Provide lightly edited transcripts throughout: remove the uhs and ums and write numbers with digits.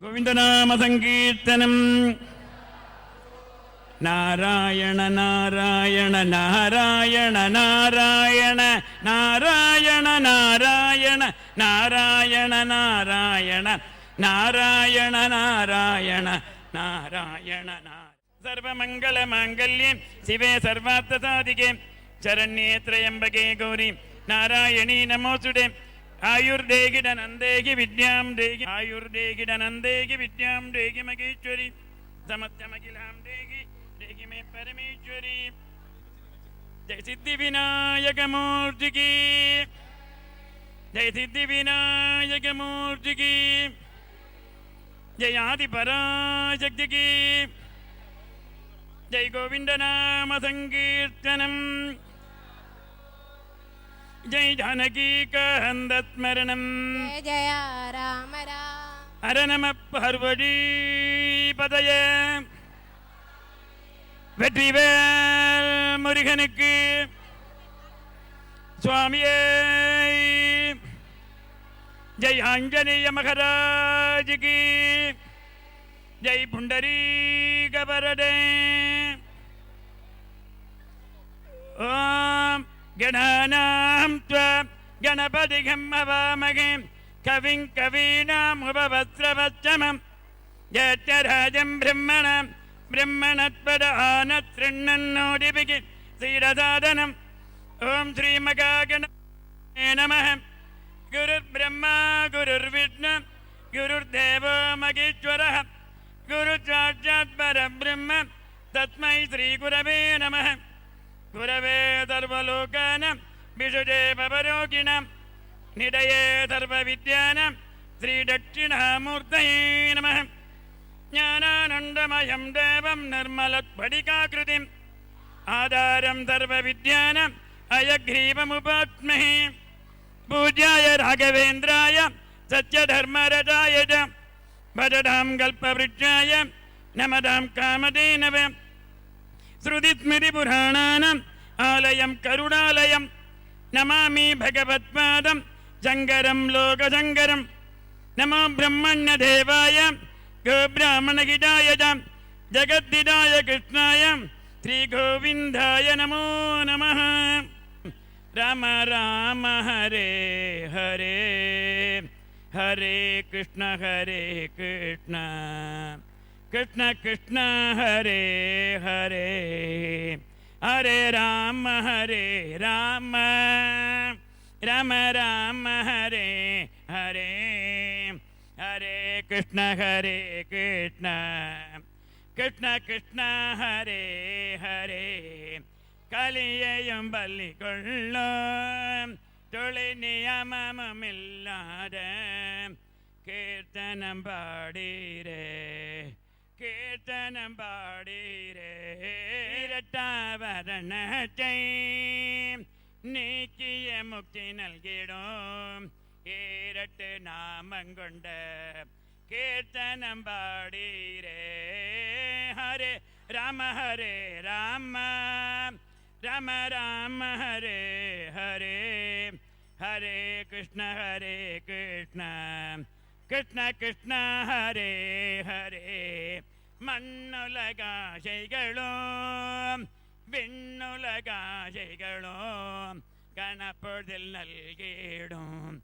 கோவிந்தநாம சங்கீர்த்தனம். நாராயண நாராயண நாராயண நாராயண நாராயண நாராயண நாராயண நாராயண நாராயண நாராயண நாராயண சர்வமங்கள மாங்கல்யே சிவே சர்வார்த்த சாதிகே சரண்யே த்ரயம்பகே கௌரி நாராயணி நமோசுடே. ஆயுர்தேகிடனந்தேகி வித்யாம் தேகி ஆயுர்தேகிடனந்தேகி வித்யாம் தேகி மகேஸ்வரி சமத்யமகிலாம் தேகி தேகி மே பரமேஸ்வரி. ஜெய சித்தி விநாயக மூர்த்திக்கு, ஜெய சித்தி விநாயக மூர்த்திக்கு, ஜெய ஆதி பராசக்திக்கு, ஜெய கோவிந்த நாம சங்கீர்த்தனம். जय जानकी कांदस्मरणं. जय जय राम राम. हर नमः पार्वती पतये. வெற்றிவேல் முருகனுக்கு. சுவாமியே ஜெய் ஆஞ்சநேய மகாராஜுக்கு, ஜெய் புண்டரீக வரதே. ஓம் गणानां त्वा गणपतिं हवामहे कविं कवीनाम् उपवस्त्रवच्चमं ज्येष्ठराजं ब्रह्मणां ब्रह्मणत्पदानशृण्वन्नोदिभिः श्रीरसादनम्. ॐ श्रीमहागणपतये नमः. गुरुर्ब्रह्मा गुरुर्विष्णु गुरुर्देवो महेश्वरः गुरुसाक्षात् परब्रह्म तस्मै श्रीगुरवे नमः. गुरवे सर्वलोकानां विशुजे भवरोगिणां निधये सर्वविद्यानां श्रीदक्षिणामूर्तये नमः. ज्ञानानन्दमयं देवं निर्मलस्फटिकाकृतिम् आधारं सर्वविद्यानाम् अयग्रीवमुपास्महे. पूज्याय राघवेन्द्राय सत्यधर्मरताय च भजतां कल्पवृक्षाय नमतां कामधेनवे. श्रुतिस्मृतिपुराणानाम् आलयं करुणालयं नमामि भगवत्पादं शङ्करं लोकशङ्करं. नमो ब्रह्मण्यदेवाय गोब्राह्मणहिताय च जगद्धिताय कृष्णाय श्रीगोविन्दाय नमो नमः. राम राम हरे हरे हरे कृष्ण कृष्ण कृष्ण हरे हरे हरे राम राम राम हरे हरे हरे कृष्ण कृष्ण कृष्ण हरे हरे. கலியையும் பள்ளி கொள்ளும் தொலை நியமமில்லாத கீர்த்தனம் பாடீரே கீர்த்தனம் பாடீரே. இரட்டாவரணத்தை நீக்கிய முக்தி நல்கிடும் இரட்டு நாமங்கொண்ட கீர்த்தனம் பாடீரே. ஹரே ராம ராம ராம ராம ஹரே ஹரே ஹரே கிருஷ்ண கிருஷ்ண கிருஷ்ண கிருஷ்ண ஹரே ஹரே. மண்ணுலகாசைகளும் விண்ணுலகாசைகளும் கணப்பொழுதில் நல்கிடும்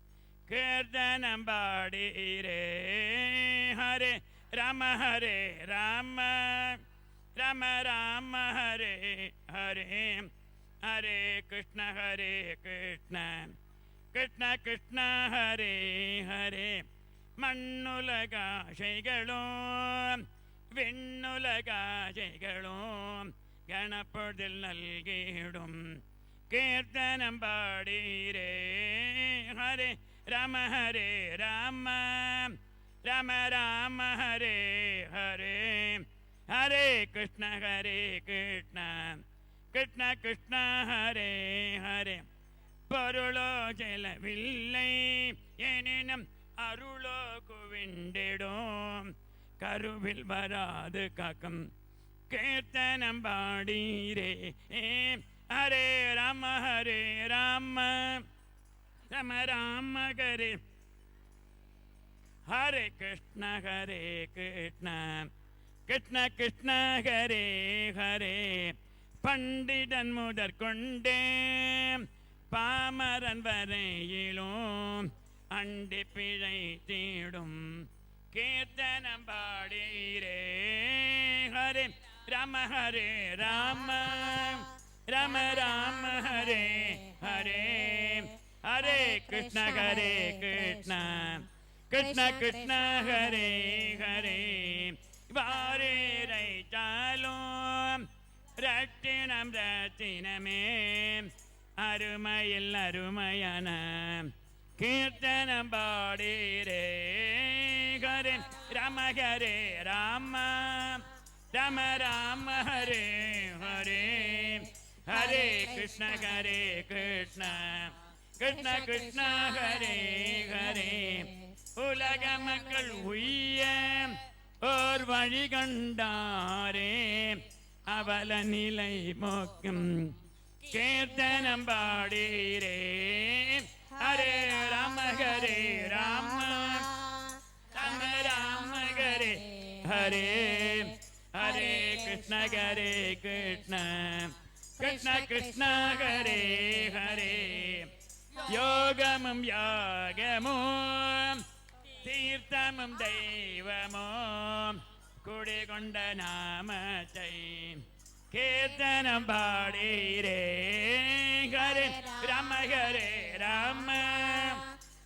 கீர்த்தனம் பாடீரே. ஹரே ராம ராம ராம ராம ஹரே ஹரே ஹரே கிருஷ்ண கிருஷ்ண கிருஷ்ண கிருஷ்ண ஹரே ஹரே. மண்ணுலகாசைகளும் விண்ணுலகாசைகளும் கணப்பொழுதில் நல்கிடும் கீர்த்தனம் பாடீரே. ஹரே ராம ராம ராம ராம ஹரே ஹரே ஹரே கிருஷ்ண கிருஷ்ண கிருஷ்ண கிருஷ்ண ஹரே ஹரே. பொருளோ செலவில்லை எனினும் அருளோ குவிண்டிடும் கருவில் வராது காக்கும் கீர்த்தனம் பாடீரே. ஹரே ராம ராம ராம ராம ஹரே ஹரே கிருஷ்ண கிருஷ்ண கிருஷ்ண ஹரே ஹரே. பண்டிதன் முதற்கொண்டே பாமரன் வரையிலும் அண்டி பிழை தீடும் கீர்த்தனம் பாடீரே. ஹரே ராம ராம ராம ஹரே ஹரே. ஹரே கிருஷ்ண கிருஷ்ண கிருஷ்ண ஹரே ஹரே. வாரேரை சாலும் ரத்தினம் ரத்தினமே அருமையில் அருமையான கீர்த்தனம் பாடீரே. ஹரே ராம ராம ராம ஹரே ஹரே. ஹரே கிருஷ்ண கிருஷ்ண கிருஷ்ண ஹரே ஹரே. உலக மக்கள் உய்ய ஓர் வழி கண்டாரே அவல நிலை மோக்கும் கீர்த்தனம் பாடீரே. ஹரே ராம ராம ராம ஹரே ஹரே. ஹரே கிருஷ்ண கிருஷ்ண ஹரே ஹரே. யோகமும் யாகமும் தீர்த்தமும் தெய்வமும் குடிகொண்ட நாமத்தை கீர்த்தனம் பாடீரே. ஹரே ராம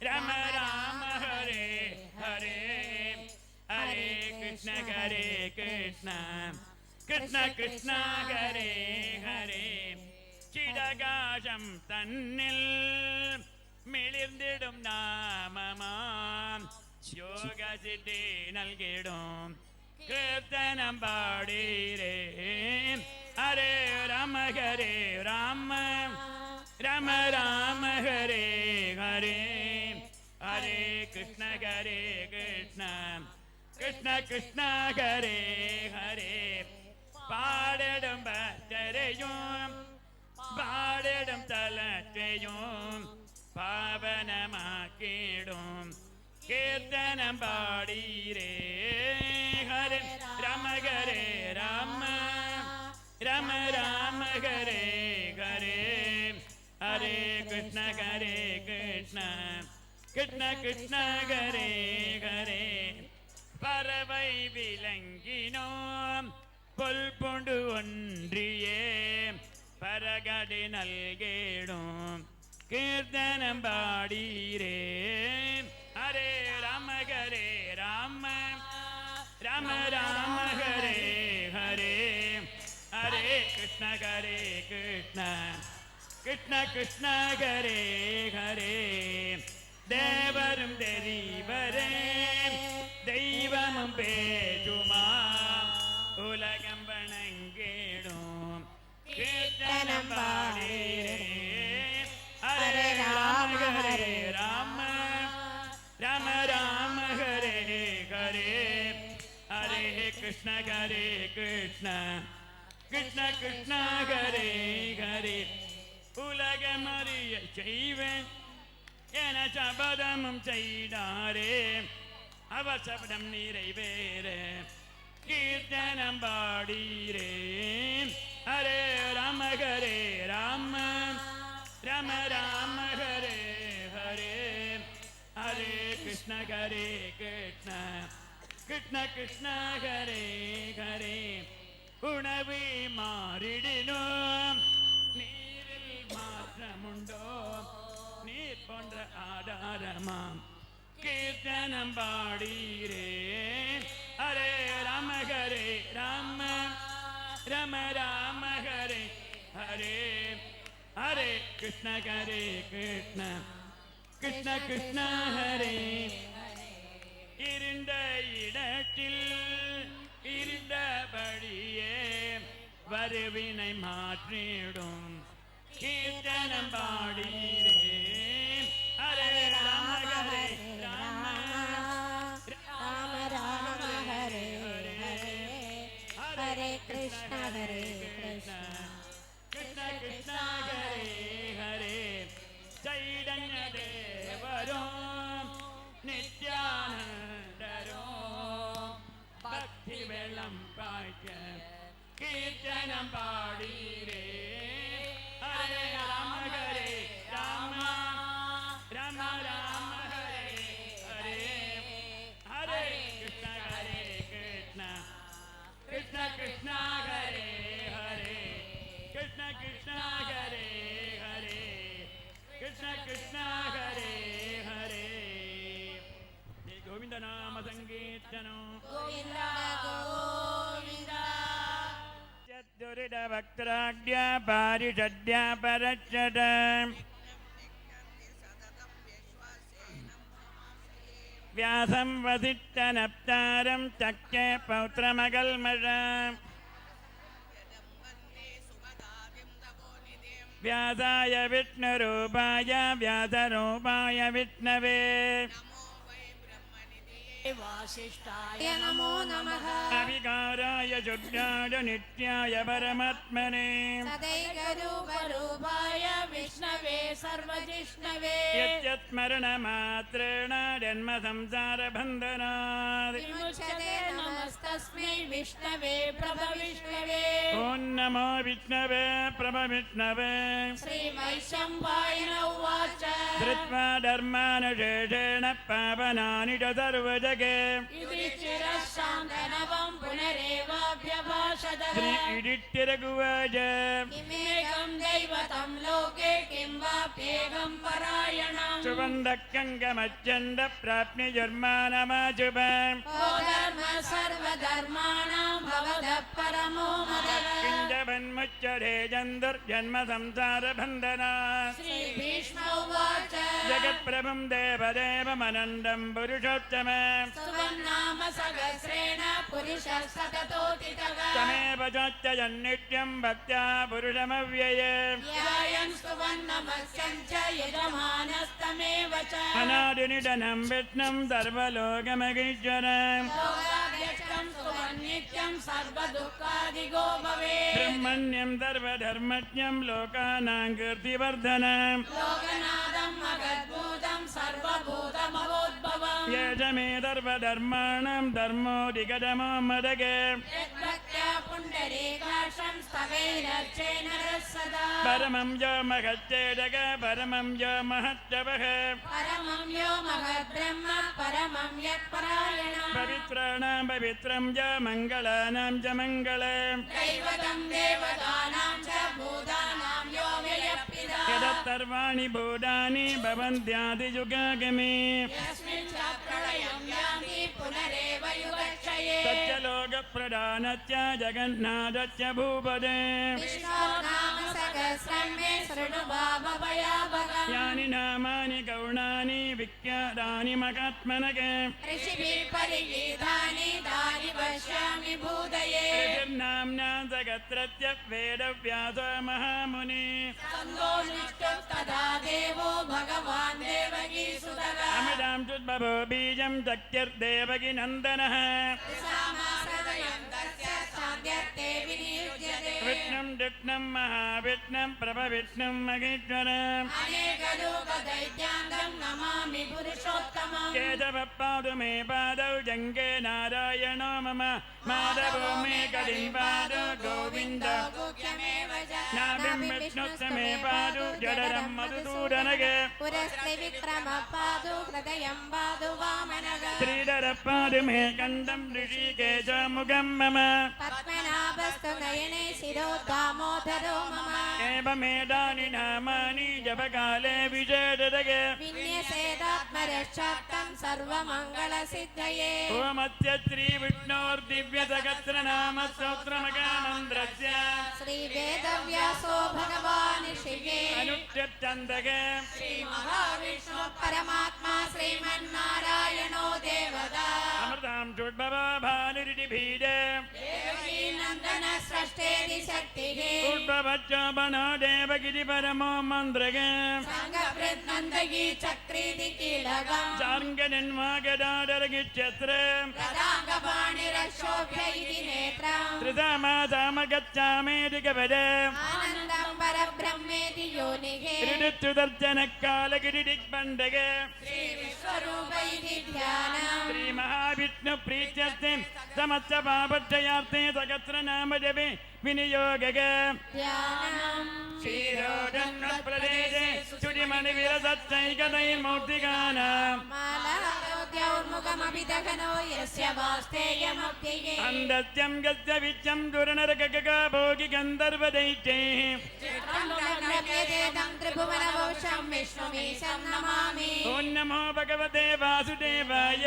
ராம ராம ஹரே ஹரே. ஹரே கிருஷ்ண கிருஷ்ண ஹரே ஹரே. சிடகாசம் தன்னில் மிளிர்ந்திடும் நாமமாம் யோக சித்தி நல்கிடும் கீர்த்தனம் பாடீரே. ஹரே ராம ராம ராம ஹரே ஹரே. ஹரே கிருஷ்ண கிருஷ்ண ஹரே ஹரே. பாடிடும் பக்தரையும் பாடிடும் தலத்தையும் பாவனமாக்கிடும் கீர்த்தனம் பாடீரே. ஹரே ராம ராம ஹரே ஹரே. ஹரே கிருஷ்ண கிருஷ்ண ஹரே ஹரே. பறவை விலங்கினோம் புல் பூண்டு ஒன்றியே பரகடி நல்கேடும் கீர்த்தனம் பாடீரே. ஹரே ராம ராம ஹரே ஹரே. ஹரே கிருஷ்ண கிருஷ்ண ஹரே ஹரே. தேவரும் தெரிவரே தெய்வமும் பேசுமா உலகம் வணங்கிடும் கீர்த்தனம் பாடீரே. ஹரே ராம ராம ஹரே ஹரே. ஹரே கிருஷ்ண கிருஷ்ண ஹரே ஹரே. உலகமறிய செய்வேன் என சபதமும் செய்தாரே அவர் சபதம் நிறைவேற கீர்த்தனம் பாடீரே. ஹரே ராம ராம ராம ஹரே ஹரே. ஹரே கிருஷ்ண கிருஷ்ண ஹரே ஹரே. உணவு மாறிடினோம் நீரில் மாற்றமுண்டோ நீர் போன்ற ஆதாரமாம் கீர்த்தனம் பாடீரே. ஹரே ராம ராம ராம ஹரே ஹரே. ஹரே கிருஷ்ண கிருஷ்ண ஹரே. இருந்த இடத்தில் இருந்தபடியே வருவினை மாற்றிடும் கீர்த்தனம் பாடீரே. ஹரே ராம ராம ராம ஹரே ஹரே. ஹரே கிருஷ்ண கிருஷ்ண ஹரே ஹரே. चैतन्य देवरो नित्यानंद विष्णु गोविन्द गोविन्द चतुरिडवक्त्राढ्या पारिषद्या परच्छद व्यासं वसिष्ठनप्तारं चक्रे पौत्रमकल्मषम् व्यासाय विष्णुरूपाय व्यासरूपाय विष्णवे वासिष्ठाय नमो नमः अविकाराय शुद्धाय नित्याय परमात्मने सदैकरूपरूपाय विष्णवे सर्वजिष्णवे यच्चत्स्मरणमात्रेण जन्मसंसारबन्धनात् विमुच्यते नमस्तस्मै विष्णवे प्रभविष्णवे ॐ नमो विष्णवे प्रभविष्णवे श्रीवैशम्पायन उवाच धृत्वा धर्मानुशेषेण पावनानि च सर्वजगे युधिष्ठिरः शान्तनवं पुनरेवाभ्यभाषदः श्री युधिष्ठिरगुवाच किमेकं दैवतं लोके किं वाप्येकं परायणम् सुबन्धकङ्गमच्छन्द प्राप्नुयुर्मानमाशुभम् ओ धर्म सर्वधर्माणां भवतः परमो मदः किञ्जवन्मुच्यते जन्तुर्जन्म संसारबन्धनात् श्रीभीष्म उवाच जगत्प्रभुं देवदेवमनन्दं पुरुषोत्तमम् सुवन्नाम सहस्रेण पुरुषः सततोऽतितः तमेव चोच्चयन्नित्यं भक्त्या पुरुषमव्ययम् ध्यायन् सुवन्नमस्यं च यजमानस्तमेव च अनादिनिधनं विष्णुं सर्वलोकमगीश्वरम् लोकाध्यक्षं सुवन्नित्यं सर्वदुःखादिगो भवेत् ब्रह्मण्यं सर्वधर्मज्ञं लोकानां कीर्तिवर्धनम् लोकनाथं मगद्भूतं सर्वभूतमवोद्भवम् येष मे सर्वधर्माणां धर्मोऽधिगतमो मदगे यद्भक्त्या पुण्डरीकाक्षं स्तवैरर्चेन नरः सदा परमं यो महच्चेदग परमं यो महच्चवः परमं यो महद्ब्रह्म परमं यत्परायणम् पवित्राणां पवित्रं च मङ्गलानां च मङ्गलम् दैवतं देवतानां च भूतानां यो व्ययप्रिदा यदत्सर्वाणि भूतानि भवन्त्यादियुगागमे यस्मिन् च प्रलयं यान्ति पुनरेव युगक्षये तच्च लोकप्रधानश्च जगन्नाथश्च भूपदे विष्णोर्नाम सहस्रं मे शृणु भावभयाभगम् यानि नामानि गौणानि विख्यातानि महात्मनगे ऋषिभिः परिगीतानि तानि पश्यामि भूतये ऋषिर्नाम्ना जगत्रस्य वेदव्यासो महामुनि सन्दो निष्ठुस्तदा देवो भगवान् देवकीसुतः अमितां चुद्बभो बीजं चक्यर्देवकी नन्दनः सामासदयं तस्य साध्यर्थे विनियुज्यते विष्णुं दुष्णं महाविष्णुं प्रभविष्णुं महेश्वरम् अनेकरूपदैत्यान्तं नमामि पुरुषोत्तमम् केशवपादु मे पादौ जङ्गे नारायणो मम माधवो मे कलिं पादु गोविन्द गुह्यमेव च नाभिं विष्णुश्च मे पादु जडरं मधुसूदनगे पुरस्ते विक्रमपादु हृदयं पादु वामनः श्रीधरपादु मे कण्ठं ऋषिकेशमुखं मम पद्मनाभस्तु नयने शिरो दामोदरो मम एवमेतानि नामानि जपकाले विशेषदगे विन्यसेदात्मरक्षार्थं सर्वमङ्गलसिद्धये ओमस्य श्रीविष्णोर्दिव्यसहस्रनामस्तोत्रमगामन्त्रस्य श्रीवेदव्यासो भगवान् ऋषिगे अनुच्यन्दगे श्रीमहाविष्णु परमात्मा श्रीमन्नारायणो देवता अमृतां चुड्भवा भानुरिटिभीजे देवकी नन्दन सृष्टेति शक्तिः उद्भवच्चोपनो देवगिरि परमो मन्त्रगे सङ्गप्रनन्दगी चक्रीति कीलकम् चार्ङ्गजन्मागदाडरगिच्छत्र प्रदाङ्गपाणिरक्षोभ्य इति नेत्रम् त्रिधामासामगच्छामेधिकपदे आनन्दं परब्रह्मेति योनिः ऋतुदर्शनकालगिरिदिग्बन्धगे श्रीविश्वरूप इति ध्यानम् श्रीमहाविष्णुप्रीत्यर्थे समस्त पापक्षयार्थे सहस्रनाम जपे विनियोगगे ध्यानम् क्षीरोदन्नप्रदेशे शुचिमणिविरसच्चैकदैर्मौक्तिकानाम् मालाद्योर्मुखमपि दहनो यस्य वास्तेयमप्यये अन्धत्यं गस्य विच्चं दुरनरकगगा भोगि गन्धर्वदैत्यैः चित्रं लग्नव्यते तं त्रिभुवनवोषं विष्णुमीशं नमामि ॐ नमो भगवते वासुदेवाय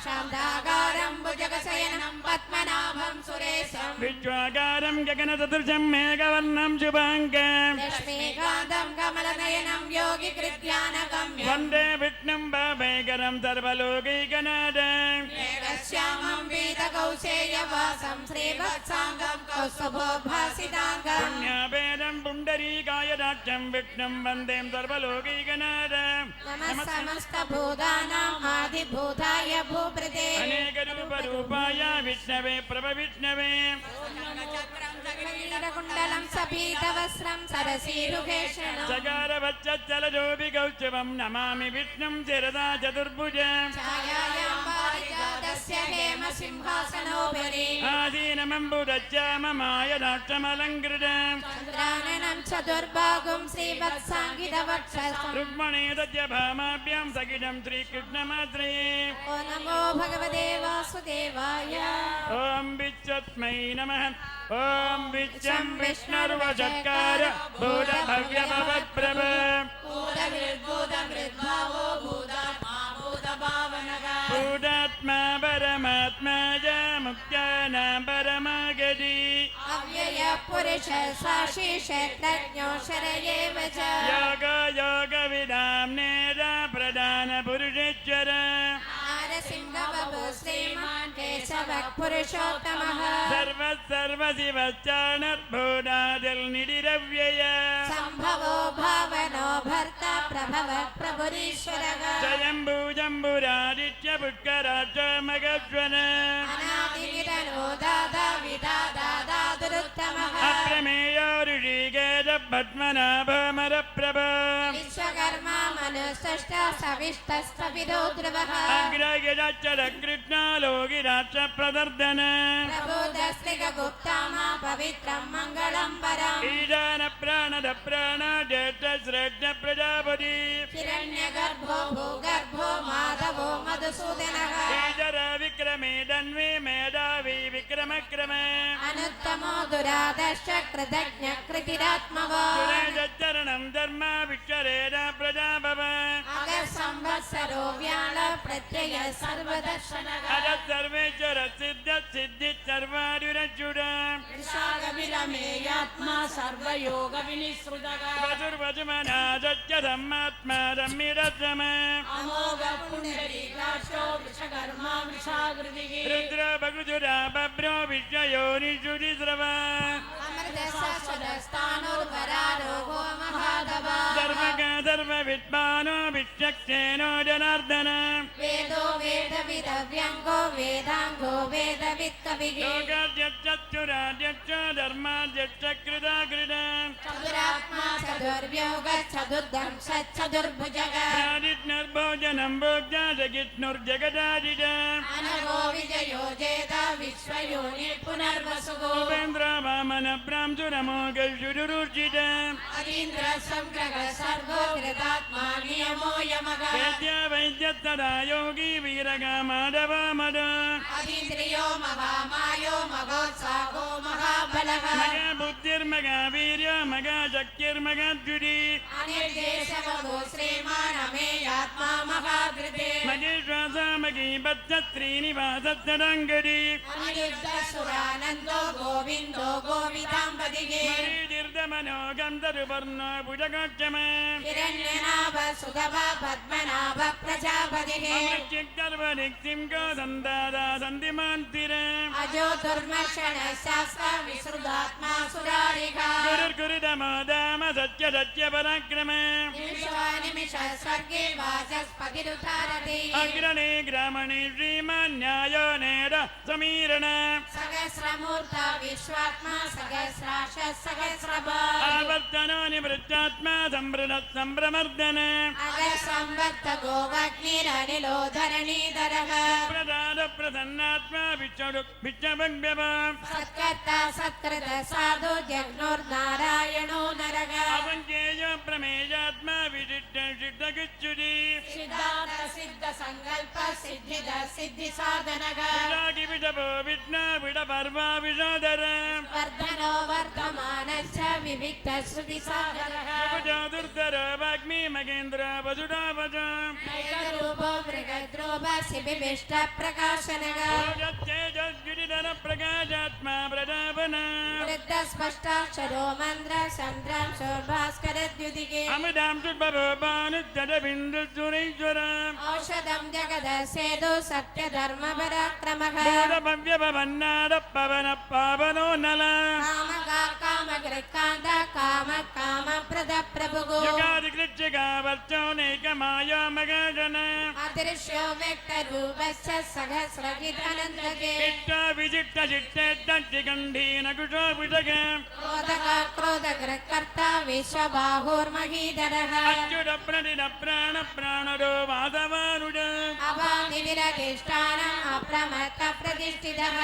शान्ताकारं भुजगशयनं पद्मनाभं सुरेशं विश्वाकारं गगनसदृशं मेघवर्णं शुभाङ्गं लक्ष्मीकान्तं कमलनयनं योगिकृत्यानगम्यं वन्दे विष्णुं भवैकरं सर्वलोकैकनाथं श्यामं पीतकौशेयवासं श्रीवत्साङ्गं कौस्तुभोद्भासिताङ्गं पुण्यभेदं पुण्डरीकाय दाक्षं विष्णुं वन्दे सर्वलोकैकनाथं नमः समस्तभूतानाम् आदिभूताय भूभृते अनेकरूपरूपाय विष्णवे प्रभविष्णवे कुण्डलं सपीतवस्त्रं सरसीरुभेषणं सकारवच्चलजोभिकौस्तुभं नमामि विष्णुं शिरदा चतुर्भुजं छायायां पारिजातस्य हेमसिंहासनोपरि आसीनमम्बुदच्चाममाय दाक्षमलङ्कृतं चन्द्राननं चतुर्बाहुं श्रीवत्साङ्गितवक्षसं रुक्मणे तस्य भामाभ्यां सकिटं श्रीकृष्णमाश्रये ओ नमो भगवते वासुदेवाय ॐ विच्चत्मै नमः ॐ विच्चं विष्णुर्वचत्कार भूतभव्यभवत्प्रभ भूतमृद्भावो भूतात्मा भूतभावनगा भूतात्मा परमात्मा च मुक्तानां परमागति अव्यय पुरुष साक्षी क्षेत्रज्ञोऽक्षर एव च योगविदां नेता प्रधानपुरुषेश्वर नारसिंहवपु श्रीमान् केशवः पुरुषोत्तमः सर्वसिवश्चानर्भूतादिर्निधिरव्यय सम्भवो भावनो भर्ता प्रभवः प्रभुरीश्वरः स्वयम्भुजम्बुरादित्य पुष्कराच मगस्वन अनादिनिरनो दादा विदादादादुरुत्तमः अप्रमेयो ऋषिकेश पद्मनाभमरप्रभ विश्वकर्मा मनुष्यश्च सविष्टस्तविदो ध्रुवः अग्रगिरच्चर कृष्णालोकिराच प्रदर्दन प्रबोधस्त्रिगुप्तामा पवित्रं मङ्गलं परम् ईशान प्राणद प्राण ज्येष्ठ श्रेष्ठ प्रजापति हिरण्यगर्भो भूगर्भो माधवो मधुसूदनः ईश्वर विक्रमे धन्वी मेधावी विक्रमक्रम अनुत्तमो दुरादर्श कृतज्ञ कृतिरात्मवान् सुरेशरणं धर्म विचरेण प्रजाभव अगसंवत्सरो व्याळ प्रत्यय सर्वदर्शनः अज सर्वेश्वर सिद्ध सिद्धि सर्वारिरच्युत विशालविरमेयात्मा सर्वयोगविनिसृतः वसुर्वसुमना सत्य धम्मात्मा धम्मिरसम अमोघ पुण्डरीकाक्षो विश्वकर्मा वृषाकृतिः रुद्र भगुजुरा बभ्रो विश्वयोनिषुधिस्रव अमृतशाश्वतस्थानोर्वरारोगो महादवा सर्वग सर्वविद्वानो विचक्षेनो जनार्दन वेदो वेदविदव्यङ्गो वेदाङ्गो वेदवित्कविः योगाध्यक्षराध्यक्ष धर्माध्यक्ष कृताकृत चतुरात्मा चतुर्व्योग चतुर्दंश चतुर्भुजः प्रादिष्णुर्भोजनं भोक्ता जगिष्णुर्जगदादिज अनगो विजयो जेत विश्वयोनि पुनर्वसुः उपेन्द्र वामन ब्राह्मणमोगुरुर्जित अतीन्द्र संग्रह सर्वो कृतात्मा नियमो यमः वैद्य वैद्य तदा योगी वीरगा माधव मद अतीन्द्रियो महामायो मगोत्साहो महाबलः मगा बुद्धिर्मगा वीर्य मगा शक्तिर्मगाद्युति अनिर्देशमगो श्रीमानमेयात्मा महाधृते मगेश्वास मगी बद्ध श्रीनिवासस्तदाङ्गति अनिरुद्धसुरानन्दो गोविन्दो गोविदाम्बदिगे मरीर्दमनोगं तरुपर्णो भुजगोक्षम हिरण्यनाभ सुधव पद्मनाभ प्रजापतिः अमृत्यक्तर्वनिक्तिं गोदन्दादा सन्धिमान्तिर अजो दुर्मर्षण शास्त्र विसृतात्मा सुरारिका गुरुर्गुरुदमो दाम सत्य सत्य पराक्रम निमिष स्वर्गे वाचस्पतिरुतारति अग्रणे ग्रामणे श्रीमान्यायो नेद समीरण सहस्रमूर्ता विश्वात्मा सहस्राश सहस्रभा आवर्तनो निवृत्तात्मा सम्भृत सम्भ्रमर्दन अगसंवत्त गोवग्निरनिलो धरणीधरः प्रदाद प्रसन्नात्मा विच्छभग्यव सत्कर्ता सत्कृत साधु जग्नोर्नारायणो नरः अवञ्चेयो प्रमेयात्मा विशिष्ट सिद्धगुच्युति सिद्धार्थ सिद्ध संकल्प सिद्धिद सिद्धि साधनः विरागि विषभो विष्णु विडपर्वा विषोदर वर्धनो वर्धमानश्च विविक्त श्रुति साधनः उपजातुर्थ उत्तरो वाग्मी मगेन्द्र वसुधावच नैकरूपो मृगद्रूप शिबिभिष्ट प्रकाशनग तेजस्गिरिधर प्रकाशात्मा प्रजापन वृद्धस्पष्टाक्षरो मन्द्र चन्द्रं शोभास्करद्युतिके अमृतां सुरबिन्दुसुरेश्वर औषधं जगदसेतु सत्यधर्मपराक्रमः भव्यभवन्नाद पवन पावनो नल कामका कामगृक्कान्त काम कामप्रद प्रभुगो युगादि कृच्छिका वर्चोनेकमाया मगजन अदृश्यो व्यक्तरूपश्च सहस्रजितनन्दके चित्त विचित्त चित्ते दन्तिगन्धीन कुशो विषग क्रोधक क्रोधगृक्कर्ता विश्वबाहुर्महीधरः अच्युत प्रणित प्राण प्राणरो वादवानुज अवानिरधिष्ठानम् अप्रमत्त प्रतिष्ठितः